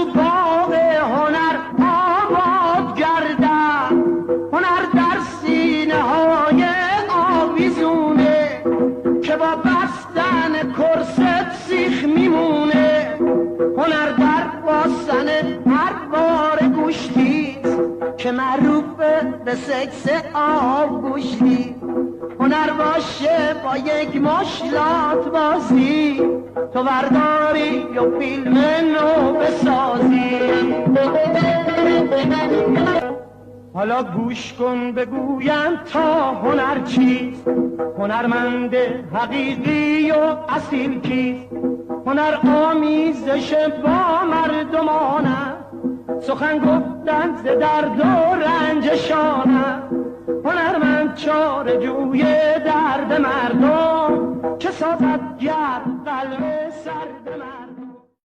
تو باغ هنر آباد گردد، هنر در سینه های آویزونه که با بستن کرست سیخ میمونه. هنر در باستن هر بار گوشتیست که معروف به سکس آبگوشتی. هنر باشه با یک مشلات بازی، تو برداری یا فیلم نو بسازی. حالا گوش کن بگویم تا هنر چیست، هنرمند حقیقی و اصیل کیست. هنر آمیزش با مردمانه، سخن گفتن ز درد و رنجشانه. هنرمند چاره جوی درد مردم که سازد گرد قلب سرد مردم.